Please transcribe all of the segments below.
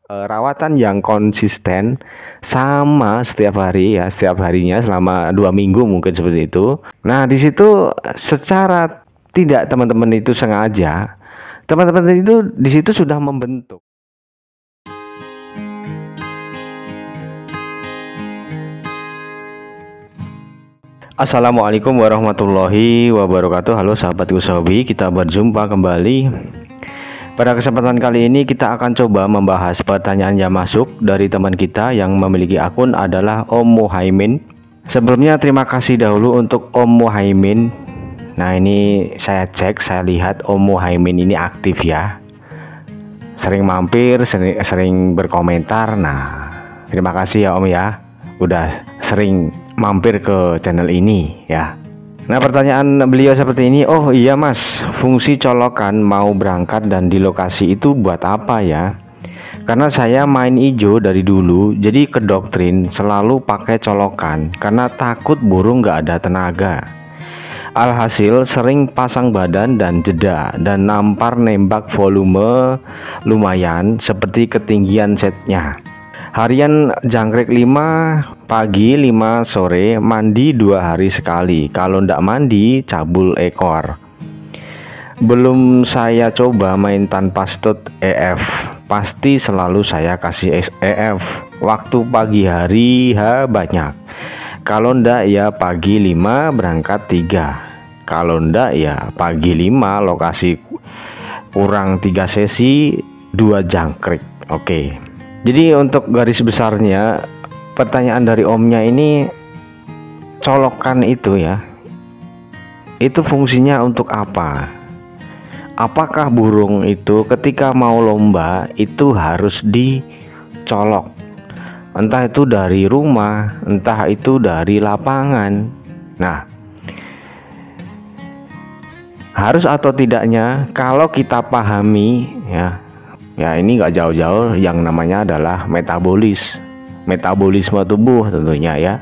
rawatan yang konsisten sama setiap hari ya, setiap harinya selama 2 minggu mungkin seperti itu. Nah, di situ secara tidak teman-teman itu sengaja, teman-teman itu di situ sudah membentuk. Assalamualaikum warahmatullahi wabarakatuh. Halo sahabat Usahawi, kita berjumpa kembali. Pada kesempatan kali ini kita akan coba membahas pertanyaan yang masuk dari teman kita yang memiliki akun adalah Om Muhaimin. Sebelumnya terima kasih dahulu untuk Om Muhaimin. Nah, ini saya cek, saya lihat Om Muhaimin ini aktif ya, sering mampir, sering berkomentar. Nah, terima kasih ya Om ya, udah sering mampir ke channel ini ya. Nah, pertanyaan beliau seperti ini. Oh iya Mas, fungsi colokan mau berangkat dan di lokasi itu buat apa ya? Karena saya main ijo dari dulu, jadi kedoktrin selalu pakai colokan karena takut burung nggak ada tenaga. Alhasil sering pasang badan dan jeda dan nampar nembak volume lumayan seperti ketinggian setnya. Harian jangkrik 5 pagi 5 sore, mandi 2 hari sekali. Kalau ndak mandi cabul ekor. Belum saya coba main tanpa stud EF, pasti selalu saya kasih EF. Waktu pagi hari banyak. Kalau ndak ya pagi 5 berangkat 3. Kalau ndak ya pagi 5 lokasi kurang 3 sesi 2 jangkrik. Oke. Jadi untuk garis besarnya pertanyaan dari omnya ini, colokan itu ya, itu fungsinya untuk apa? Apakah burung itu ketika mau lomba itu harus dicolok? Entah itu dari rumah, entah itu dari lapangan. Nah, harus atau tidaknya kalau kita pahami ya ini nggak jauh-jauh, yang namanya adalah metabolisme tubuh tentunya ya.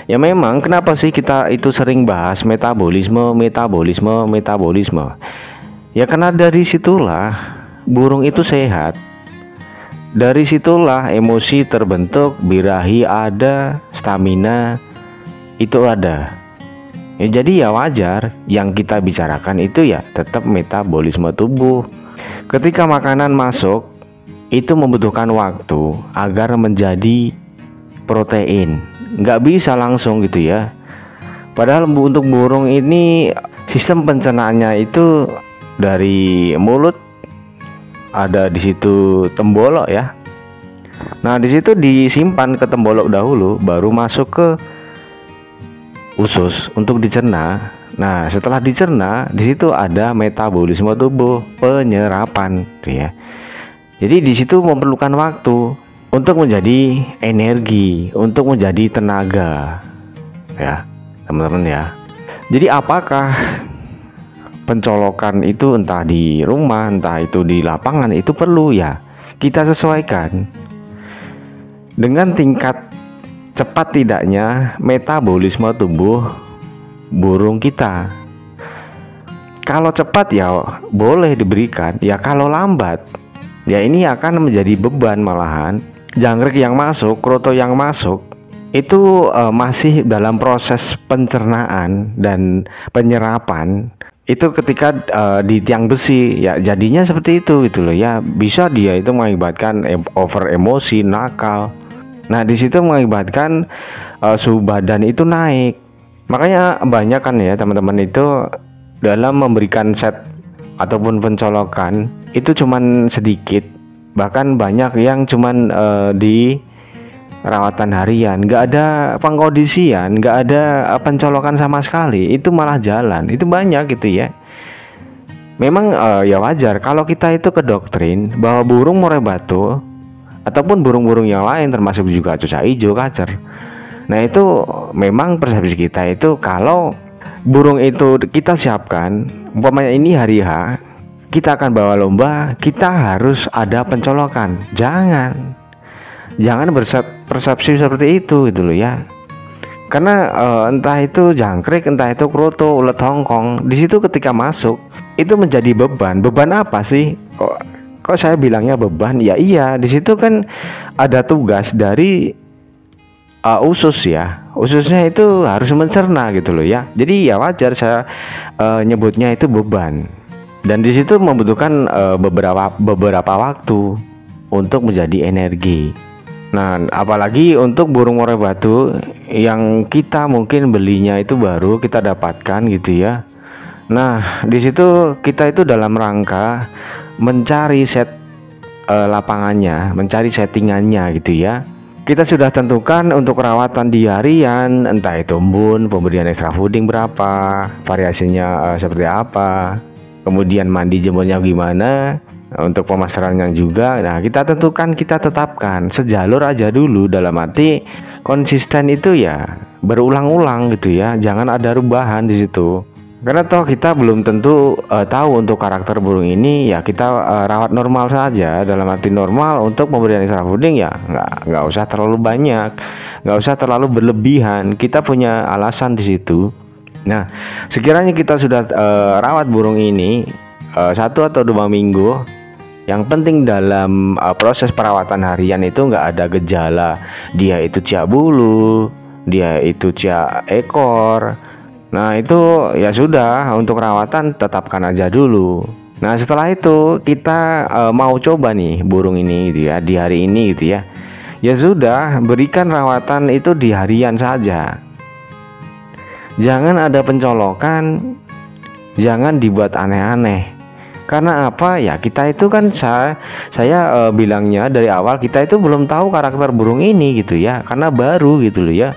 Ya memang kenapa sih kita itu sering bahas metabolisme. Ya karena dari situlah burung itu sehat. Dari situlah emosi terbentuk, birahi ada, stamina itu ada. Ya jadi ya wajar yang kita bicarakan itu ya tetap metabolisme tubuh. Ketika makanan masuk itu membutuhkan waktu agar menjadi protein, nggak bisa langsung gitu ya. Padahal untuk burung ini sistem pencernaannya itu dari mulut, ada di situ tembolok ya. Nah, di situ disimpan ke tembolok dahulu, baru masuk ke usus untuk dicerna. Nah, setelah dicerna, di situ ada metabolisme tubuh, penyerapan, ya. Jadi di situ memerlukan waktu untuk menjadi energi, untuk menjadi tenaga, ya, teman-teman ya. Jadi apakah pencolokan itu entah di rumah, entah itu di lapangan itu perlu ya? Kita sesuaikan dengan tingkat cepat tidaknya metabolisme tubuh burung kita. Kalau cepat ya boleh diberikan, ya kalau lambat ya ini akan menjadi beban malahan. Jangkrik yang masuk, kroto yang masuk itu masih dalam proses pencernaan dan penyerapan. Itu ketika di tiang besi ya jadinya seperti itu gitu loh ya. Bisa dia itu mengakibatkan over emosi, nakal. Nah, di situ mengakibatkan suhu badan itu naik. Makanya banyak kan ya teman-teman itu dalam memberikan set ataupun pencolokan itu cuman sedikit, bahkan banyak yang cuman di rawatan harian, nggak ada pengkondisian, nggak ada pencolokan sama sekali, itu malah jalan, itu banyak gitu ya. Memang ya wajar kalau kita itu kedoktrin bahwa burung murai batu ataupun burung-burung yang lain termasuk juga cucak hijau, kacer. Nah, itu memang persepsi kita itu kalau burung itu kita siapkan, umpamanya ini hari H, kita akan bawa lomba, kita harus ada pencolokan. Jangan persepsi seperti itu gitu loh ya. Karena entah itu jangkrik, entah itu kroto, ulet Hongkong, di situ ketika masuk itu menjadi beban. Beban apa sih? Kok saya bilangnya beban? Ya iya, di situ kan ada tugas dari usus ya. Ususnya itu harus mencerna gitu loh ya. Jadi ya wajar saya nyebutnya itu beban. Dan di situ membutuhkan beberapa waktu untuk menjadi energi. Nah, apalagi untuk burung murai batu yang kita mungkin belinya itu baru kita dapatkan gitu ya. Nah, di situ kita itu dalam rangka mencari lapangannya, mencari settingannya gitu ya. Kita sudah tentukan untuk perawatan di harian, entah itu embun, pemberian extra fooding berapa, variasinya seperti apa, kemudian mandi jemurnya gimana, untuk pemasarannya juga. Nah, kita tentukan, kita tetapkan sejalur aja dulu, dalam arti konsisten itu ya berulang-ulang gitu ya, jangan ada rubahan di situ. Karena toh kita belum tentu tahu untuk karakter burung ini, ya kita rawat normal saja, dalam arti normal. Untuk pemberian extra fooding ya nggak usah terlalu banyak, nggak usah terlalu berlebihan. Kita punya alasan di situ. Nah, sekiranya kita sudah rawat burung ini 1 atau 2 minggu, yang penting dalam proses perawatan harian itu nggak ada gejala dia itu ciak bulu, dia itu ciak ekor. Nah itu ya sudah, untuk perawatan tetapkan aja dulu. Nah setelah itu kita mau coba nih burung ini gitu ya, di hari ini gitu ya. Ya sudah, berikan rawatan itu di harian saja. Jangan ada pencolokan, jangan dibuat aneh-aneh. Karena apa ya, kita itu kan saya bilangnya dari awal, kita itu belum tahu karakter burung ini gitu ya, karena baru gitu loh ya.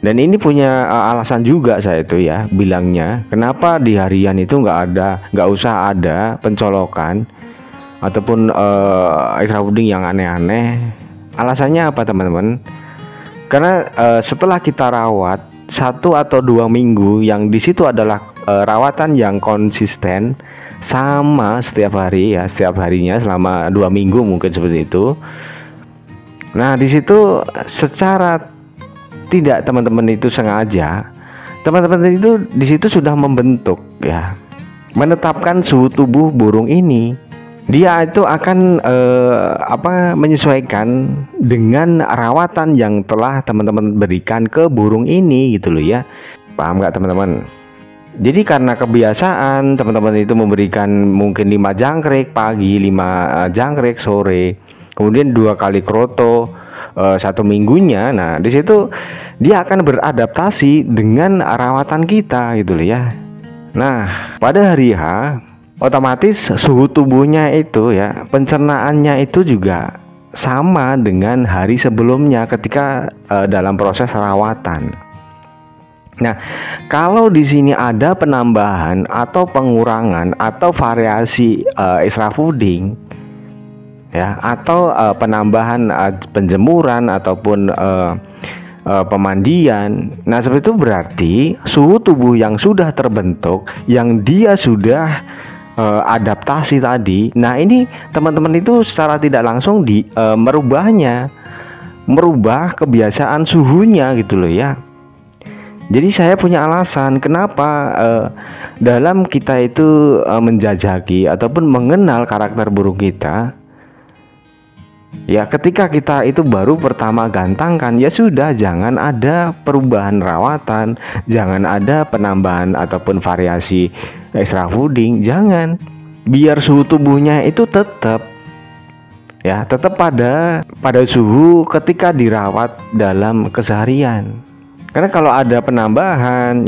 Dan ini punya alasan juga saya itu ya bilangnya, kenapa di harian itu nggak usah ada pencolokan ataupun extra fooding yang aneh-aneh. Alasannya apa teman-teman? Karena setelah kita rawat 1 atau 2 minggu, yang di situ adalah rawatan yang konsisten sama setiap hari ya, setiap harinya selama 2 minggu mungkin seperti itu. Nah di situ secara tidak teman-teman itu sengaja, teman-teman itu di situ sudah membentuk ya, menetapkan suhu tubuh burung ini. Dia itu akan menyesuaikan dengan rawatan yang telah teman-teman berikan ke burung ini gitu loh ya. Paham nggak teman-teman? Jadi karena kebiasaan teman-teman itu memberikan mungkin 5 jangkrik pagi, 5 jangkrik sore, kemudian 2 kali kroto 1 minggunya. Nah di situ dia akan beradaptasi dengan rawatan kita gitu loh ya. Nah pada hari H otomatis suhu tubuhnya itu ya, pencernaannya itu juga sama dengan hari sebelumnya ketika dalam proses rawatan. Nah, kalau di sini ada penambahan atau pengurangan atau variasi extra fooding ya, atau penambahan penjemuran ataupun pemandian. Nah, seperti itu berarti suhu tubuh yang sudah terbentuk, yang dia sudah adaptasi tadi. Nah, ini teman-teman itu secara tidak langsung merubah kebiasaan suhunya gitu loh ya. Jadi saya punya alasan kenapa dalam kita itu menjajaki ataupun mengenal karakter burung kita. Ya ketika kita itu baru pertama gantangkan, ya sudah, jangan ada perubahan rawatan, jangan ada penambahan ataupun variasi extra fooding, jangan. Biar suhu tubuhnya itu tetap pada suhu ketika dirawat dalam keseharian. Karena kalau ada penambahan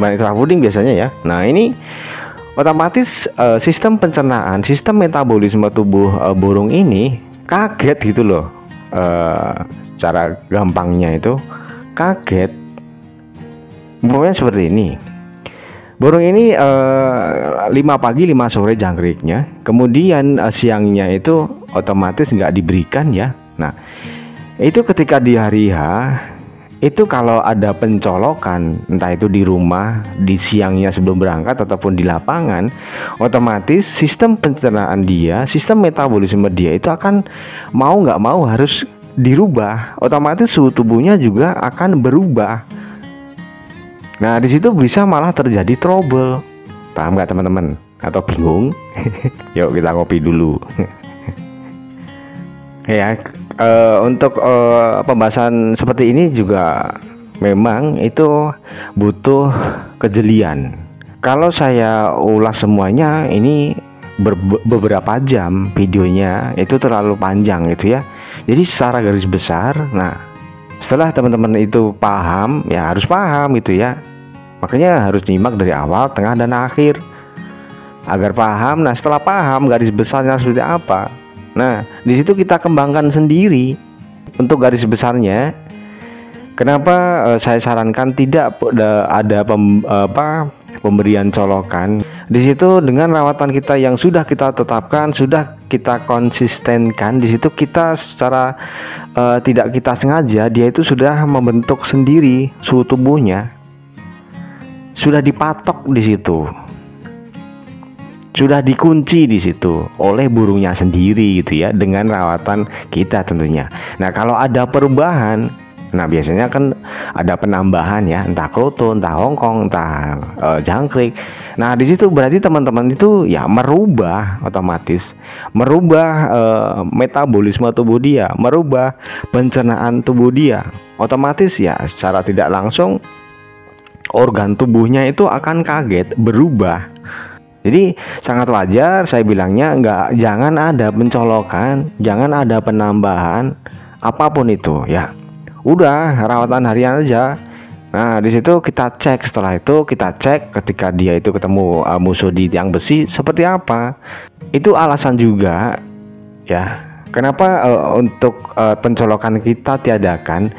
extra fooding biasanya ya, nah ini otomatis sistem pencernaan, sistem metabolisme tubuh burung ini kaget gitu loh. Cara gampangnya itu kaget. Pokoknya seperti ini. Burung ini 5 pagi 5 sore jangkriknya, kemudian siangnya itu otomatis nggak diberikan ya. Nah itu ketika di hari H itu kalau ada pencolokan, entah itu di rumah, di siangnya sebelum berangkat ataupun di lapangan, otomatis sistem pencernaan dia, sistem metabolisme dia itu akan mau nggak mau harus dirubah. Otomatis suhu tubuhnya juga akan berubah. Nah di situ bisa malah terjadi trouble. Paham nggak teman-teman? Atau bingung? Yuk kita ngopi dulu. Ya, untuk pembahasan seperti ini juga memang itu butuh kejelian. Kalau saya ulas semuanya ini beberapa jam videonya, itu terlalu panjang gitu ya. Jadi secara garis besar, nah setelah teman-teman itu paham, ya harus paham gitu ya. Makanya harus nyimak dari awal, tengah, dan akhir agar paham. Nah setelah paham garis besarnya seperti apa, nah di situ kita kembangkan sendiri untuk garis besarnya. Kenapa saya sarankan tidak ada pemberian colokan di situ? Dengan rawatan kita yang sudah kita tetapkan, sudah kita konsistenkan, di situ kita secara tidak kita sengaja, dia itu sudah membentuk sendiri suhu tubuhnya, sudah dipatok di situ, sudah dikunci di situ oleh burungnya sendiri gitu ya, dengan rawatan kita tentunya. Nah kalau ada perubahan, nah biasanya kan ada penambahan ya, entah kroto, entah hongkong, entah jangkrik. Nah di situ berarti teman-teman itu ya merubah, otomatis merubah metabolisme tubuh dia, merubah pencernaan tubuh dia. Otomatis ya secara tidak langsung organ tubuhnya itu akan kaget, berubah. Jadi sangat wajar saya bilangnya, jangan ada pencolokan, jangan ada penambahan apapun itu ya. Udah rawatan harian aja. Nah di situ kita cek, setelah itu kita cek ketika dia itu ketemu musuh di tiang besi seperti apa. Itu alasan juga ya kenapa untuk pencolokan kita tiadakan.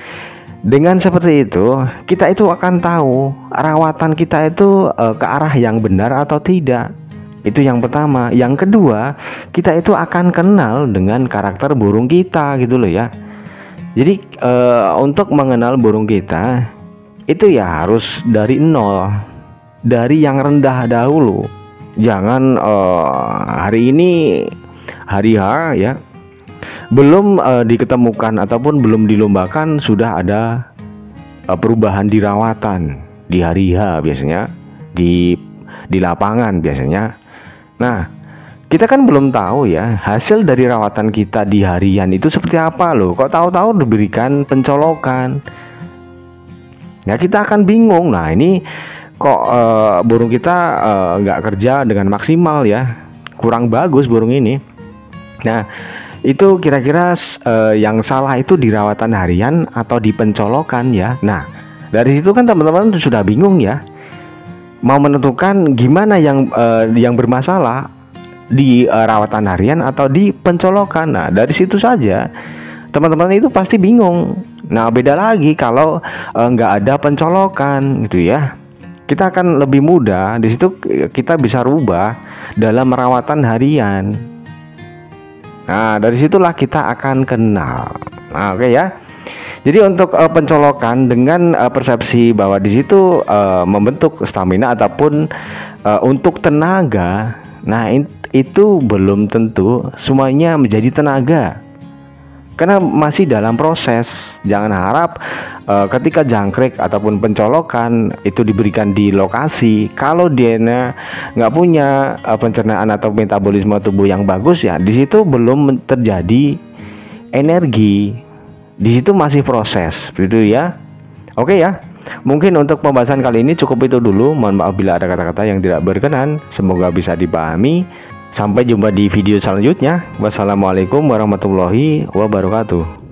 Dengan seperti itu kita itu akan tahu rawatan kita itu ke arah yang benar atau tidak. Itu yang pertama. Yang kedua, kita itu akan kenal dengan karakter burung kita gitu loh ya. Jadi untuk mengenal burung kita itu ya harus dari nol, dari yang rendah dahulu. Jangan hari ini hari H ya, belum diketemukan ataupun belum dilombakan sudah ada perubahan di rawatan di hari H biasanya, di lapangan biasanya. Nah kita kan belum tahu ya hasil dari rawatan kita di harian itu seperti apa loh. Kok tahu-tahu diberikan pencolokan? Nah kita akan bingung. Nah ini kok burung kita nggak kerja dengan maksimal ya, kurang bagus burung ini. Nah itu kira-kira yang salah itu di rawatan harian atau di pencolokan ya. Nah dari situ kan teman-teman sudah bingung ya, mau menentukan gimana yang bermasalah di rawatan harian atau di pencolokan. Nah dari situ saja teman-teman itu pasti bingung. Nah beda lagi kalau nggak ada pencolokan gitu ya, kita akan lebih mudah di situ, kita bisa rubah dalam merawatan harian. Nah dari situlah kita akan kenal. Nah, oke ya. Jadi untuk pencolokan dengan persepsi bahwa di situ membentuk stamina ataupun untuk tenaga. Nah itu belum tentu semuanya menjadi tenaga, karena masih dalam proses. Jangan harap ketika jangkrik ataupun pencolokan itu diberikan di lokasi, kalau dia nggak punya pencernaan atau metabolisme tubuh yang bagus ya, di situ belum terjadi energi, di situ masih proses gitu ya. Oke ya, mungkin untuk pembahasan kali ini cukup itu dulu. Mohon maaf bila ada kata-kata yang tidak berkenan, semoga bisa dipahami. Sampai jumpa di video selanjutnya. Wassalamualaikum warahmatullahi wabarakatuh.